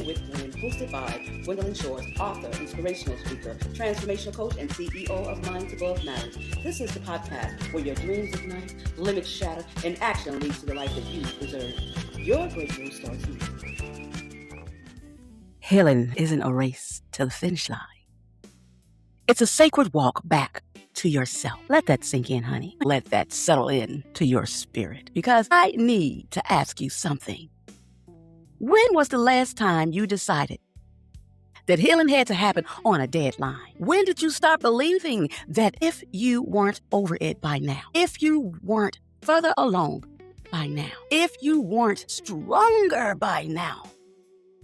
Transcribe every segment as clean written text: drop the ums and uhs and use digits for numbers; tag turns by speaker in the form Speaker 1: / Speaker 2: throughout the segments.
Speaker 1: with Gwen, hosted by Gwendolyn Shores, author, inspirational speaker, transformational coach, and CEO of Minds Above Matters. This is the podcast where your dreams ignite, limits shatter, and action leads to the life that you deserve. Your breakthrough starts now. Healing isn't a race to the finish line. It's a sacred walk back to yourself. Let that sink in, honey. Let that settle in to your spirit. Because I need to ask you something. When was the last time you decided that healing had to happen on a deadline? When did you start believing that if you weren't over it by now, if you weren't further along by now, if you weren't stronger by now,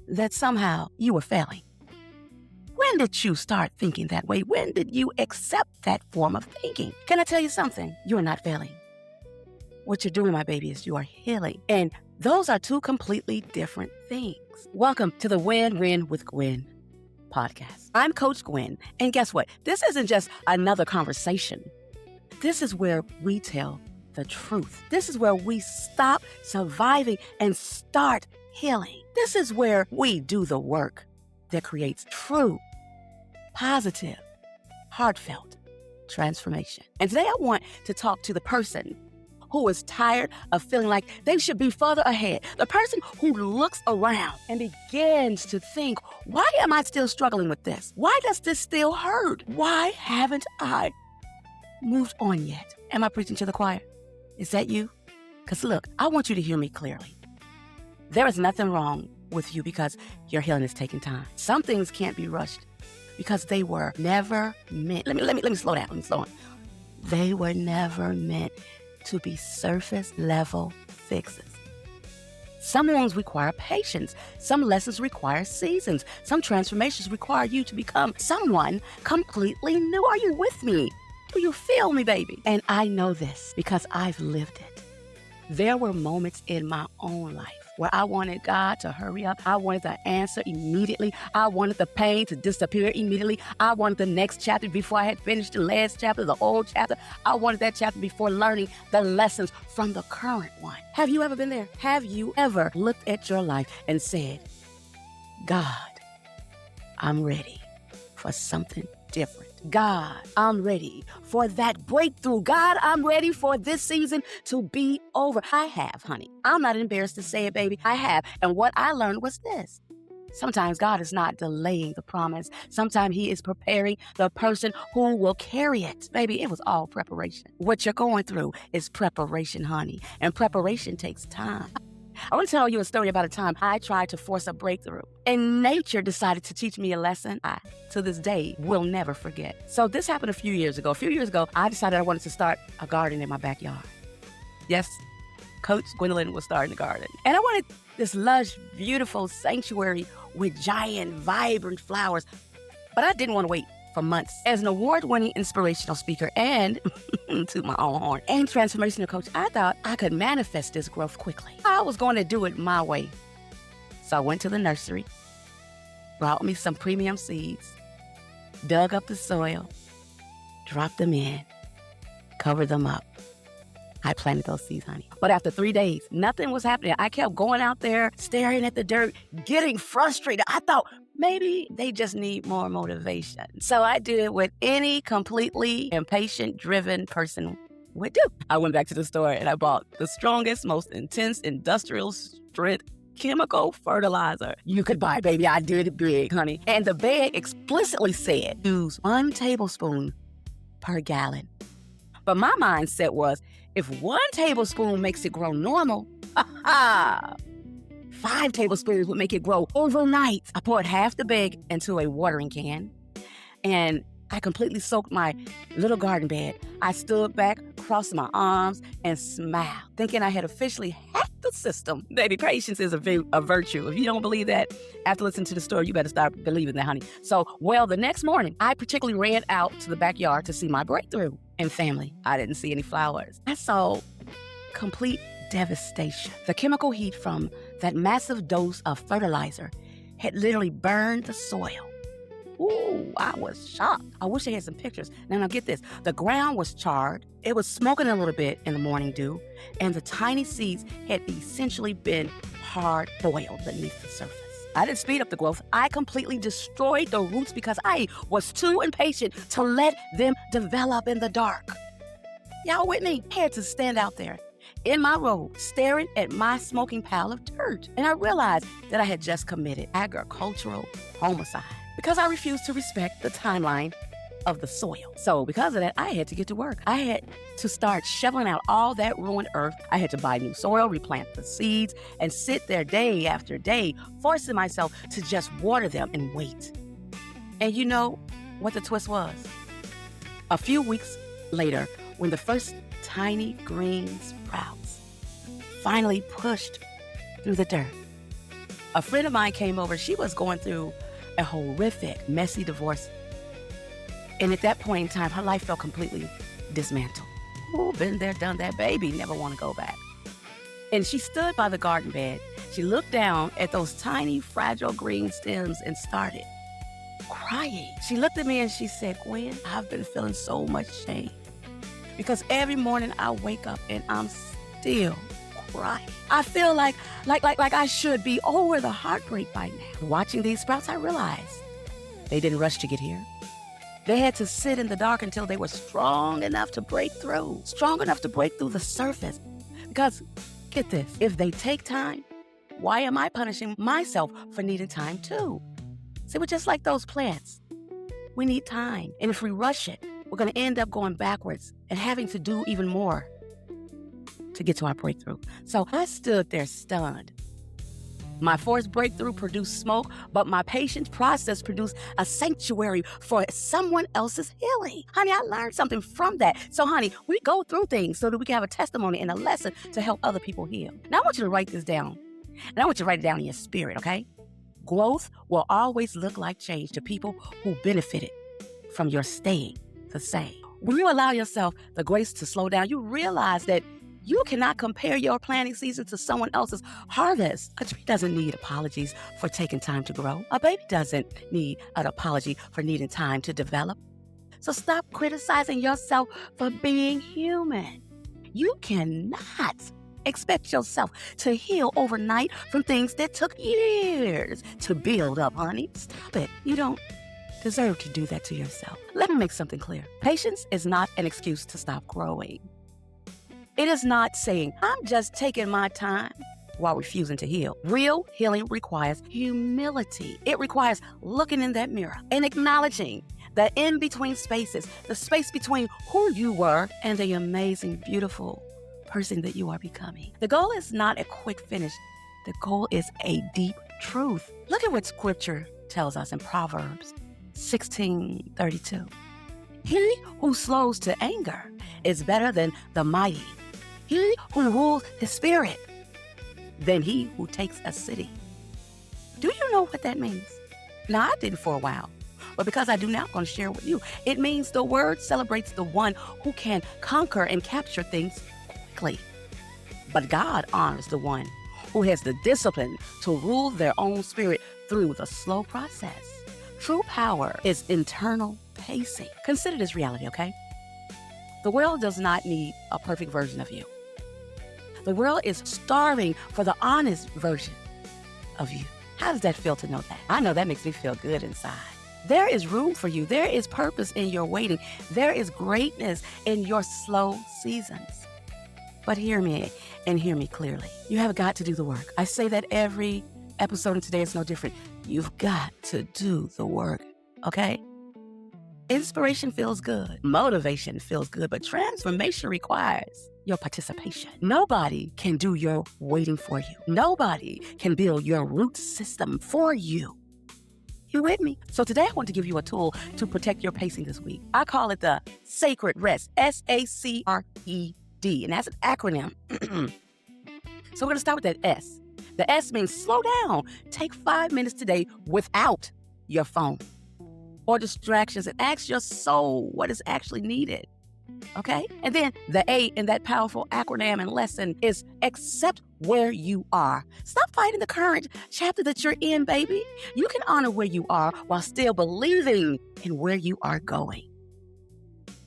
Speaker 1: that somehow you were failing? When did you start thinking that way? When did you accept that form of thinking? Can I tell you something? You are not failing. What you're doing, my baby, is you are healing. And those are two completely different things. Welcome to the Win with Gwen podcast. I'm Coach Gwen. And guess what? This isn't just another conversation. This is where we tell the truth. This is where we stop surviving and start healing. This is where we do the work that creates true, positive, heartfelt transformation. And today I want to talk to the person who is tired of feeling like they should be further ahead. The person who looks around and begins to think, why am I still struggling with this? Why does this still hurt? Why haven't I moved on yet? Am I preaching to the choir? Is that you? Because look, I want you to hear me clearly. There is nothing wrong with you because your healing is taking time. Some things can't be rushed because they were never meant. Let me slow down. They were never meant to be surface level fixes. Some wounds require patience. Some lessons require seasons. Some transformations require you to become someone completely new. Are you with me? Do you feel me, baby? And I know this because I've lived it. There were moments in my own life where I wanted God to hurry up. I wanted the answer immediately. I wanted the pain to disappear immediately. I wanted the next chapter before I had finished the last chapter, the old chapter. I wanted that chapter before learning the lessons from the current one. Have you ever been there? Have you ever looked at your life and said, God, I'm ready for something different. God, I'm ready for that breakthrough. God, I'm ready for this season to be over. I have, honey. I'm not embarrassed to say it, baby. I have. And what I learned was this. Sometimes God is not delaying the promise. Sometimes he is preparing the person who will carry it. Baby, it was all preparation. What you're going through is preparation, honey. And preparation takes time. I want to tell you a story about a time I tried to force a breakthrough, and nature decided to teach me a lesson I, to this day, will never forget. So this happened a few years ago. A few years ago, I decided I wanted to start a garden in my backyard. Yes, Coach Gwendolyn was starting a garden. And I wanted this lush, beautiful sanctuary with giant, vibrant flowers. But I didn't want to wait for months. As an award-winning inspirational speaker and, to my own horn, and transformational coach, I thought I could manifest this growth quickly. I was going to do it my way. So I went to the nursery, brought me some premium seeds, dug up the soil, dropped them in, covered them up. I planted those seeds, honey. But after 3 days, nothing was happening. I kept going out there, staring at the dirt, getting frustrated. I thought, maybe they just need more motivation. So I did what any completely impatient, driven person would do. I went back to the store and I bought the strongest, most intense industrial strength chemical fertilizer you could buy, baby. I did it big, honey. And the bag explicitly said, use 1 tablespoon per gallon. But my mindset was, if 1 tablespoon makes it grow normal, 5 tablespoons would make it grow overnight. I poured half the bag into a watering can, and I completely soaked my little garden bed. I stood back, crossed my arms, and smiled, thinking I had officially hacked the system. Baby, patience is a virtue. If you don't believe that, after listening to the story, you better start believing that, honey. So, the next morning, I particularly ran out to the backyard to see my breakthrough. And family, I didn't see any flowers. I saw complete devastation. The chemical heat from that massive dose of fertilizer had literally burned the soil. Ooh, I was shocked. I wish I had some pictures. Now get this. The ground was charred. It was smoking a little bit in the morning dew, and the tiny seeds had essentially been hard boiled beneath the surface. I didn't speed up the growth. I completely destroyed the roots because I was too impatient to let them develop in the dark. Y'all with me? I had to stand out there in my robe, staring at my smoking pile of dirt. And I realized that I had just committed agricultural homicide because I refused to respect the timeline of the soil. So because of that, I had to get to work. I had to start shoveling out all that ruined earth. I had to buy new soil, replant the seeds, and sit there day after day, forcing myself to just water them and wait. And you know what the twist was? A few weeks later, when the first tiny green sprouts finally pushed through the dirt, a friend of mine came over. She was going through a horrific, messy divorce. And at that point in time, her life felt completely dismantled. Ooh, been there, done that, baby, never want to go back. And she stood by the garden bed. She looked down at those tiny, fragile green stems and started crying. She looked at me and she said, Gwen, I've been feeling so much shame because every morning I wake up and I'm still crying. I feel like I should be over the heartbreak by now. Watching these sprouts, I realized they didn't rush to get here. They had to sit in the dark until they were strong enough to break through the surface. Because, get this, if they take time, why am I punishing myself for needing time too? See, we're just like those plants. We need time. And if we rush it, we're going to end up going backwards and having to do even more to get to our breakthrough. So I stood there stunned. My forced breakthrough produced smoke, but my patient process produced a sanctuary for someone else's healing. Honey, I learned something from that. So, honey, we go through things so that we can have a testimony and a lesson to help other people heal. Now, I want you to write this down. And I want you to write it down in your spirit, okay? Growth will always look like change to people who benefited from your staying the same. When you allow yourself the grace to slow down, you realize that you cannot compare your planting season to someone else's harvest. A tree doesn't need apologies for taking time to grow. A baby doesn't need an apology for needing time to develop. So stop criticizing yourself for being human. You cannot expect yourself to heal overnight from things that took years to build up, honey. Stop it. You don't deserve to do that to yourself. Let me make something clear. Patience is not an excuse to stop growing. It is not saying, I'm just taking my time while refusing to heal. Real healing requires humility. It requires looking in that mirror and acknowledging the in-between spaces, the space between who you were and the amazing, beautiful person that you are becoming. The goal is not a quick finish. The goal is a deep truth. Look at what scripture tells us in Proverbs 16:32. He who slows to anger is better than the mighty. He who rules his spirit than he who takes a city. Do you know what that means? Now, I didn't for a while, but because I do now, I'm going to share it with you. It means the word celebrates the one who can conquer and capture things quickly. But God honors the one who has the discipline to rule their own spirit through the slow process. True power is internal pacing. Consider this reality, okay? The world does not need a perfect version of you. The world is starving for the honest version of you. How does that feel to know that? I know that makes me feel good inside. There is room for you. There is purpose in your waiting. There is greatness in your slow seasons. But hear me and hear me clearly. You have got to do the work. I say that every episode, and today is no different. You've got to do the work, okay? Inspiration feels good. Motivation feels good, but transformation requires your participation. Nobody can do your waiting for you. Nobody can build your root system for you. You with me? So today I want to give you a tool to protect your pacing this week. I call it the Sacred Rest, SACRED, and that's an acronym. So we're going to start with that S. The S means slow down. Take 5 minutes today without your phone or distractions and ask your soul what is actually needed. Okay? And then the A in that powerful acronym and lesson is accept where you are. Stop fighting the current chapter that you're in, baby. You can honor where you are while still believing in where you are going.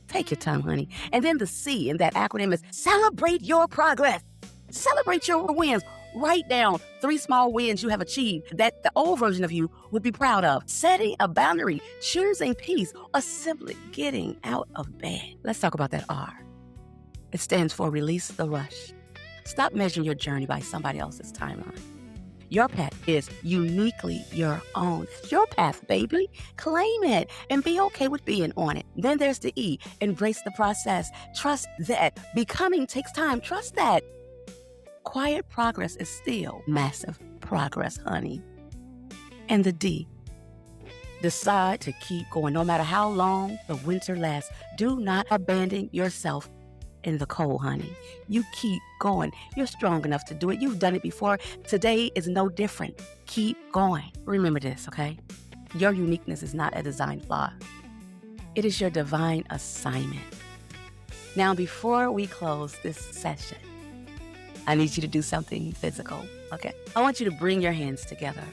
Speaker 1: Take your time, honey. And then the C in that acronym is celebrate your progress. Celebrate your wins.
Speaker 2: Write down 3 small wins you have achieved that the old version of you would be proud of. Setting a boundary, choosing peace, or simply getting out of bed. Let's talk about that R. It stands for release the rush. Stop measuring your journey by somebody else's timeline. Your path is uniquely your own. It's your path, baby. Claim it and be okay with being on it. Then there's the E. Embrace the process. Trust that becoming takes time. Trust that. Quiet progress is still massive progress, honey. And the D. Decide to keep going no matter how long the winter lasts. Do not abandon yourself in the cold, honey. You keep going. You're strong enough to do it. You've done it before. Today is no different. Keep going. Remember this, okay? Your uniqueness is not a design flaw. It is your divine assignment. Now, before we close this session, I need you to do something physical, okay? I want you to bring your hands together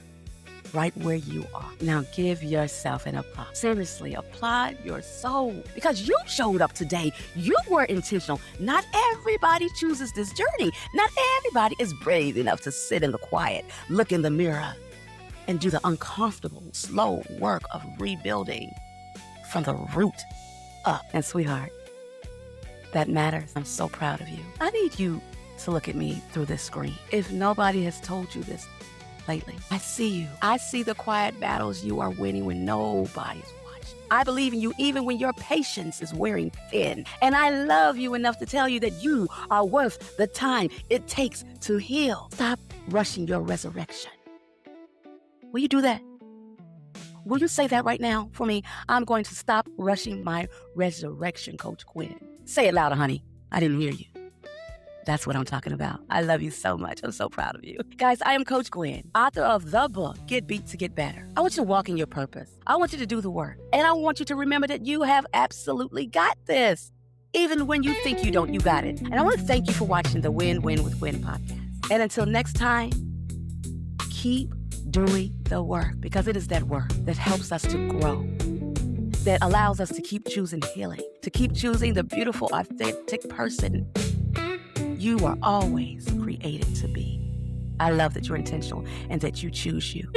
Speaker 2: right where you are. Now give yourself an applause. Seriously, applaud your soul because you showed up today. You were intentional. Not everybody chooses this journey. Not everybody is brave enough to sit in the quiet, look in the mirror, and do the uncomfortable, slow work of rebuilding from the root up. And sweetheart, that matters. I'm so proud of you. I need you to look at me through this screen. If nobody has told you this lately, I see you. I see the quiet battles you are winning when nobody's watching. I believe in you even when your patience is wearing thin. And I love you enough to tell you that you are worth the time it takes to heal. Stop rushing your resurrection. Will you do that? Will you say that right now for me? I'm going to stop rushing my resurrection, Coach Gwen. Say it louder, honey. I didn't hear you. That's what I'm talking about. I love you so much. I'm so proud of you. Guys, I am Coach Gwen, author of the book, Get Beat to Get Better. I want you to walk in your purpose. I want you to do the work. And I want you to remember that you have absolutely got this. Even when you think you don't, you got it. And I want to thank you for watching the Win with Gwen podcast. And until next time, keep doing the work because it is that work that helps us to grow, that allows us to keep choosing healing, to keep choosing the beautiful, authentic person you are always created to be. I love that you're intentional and that you choose you.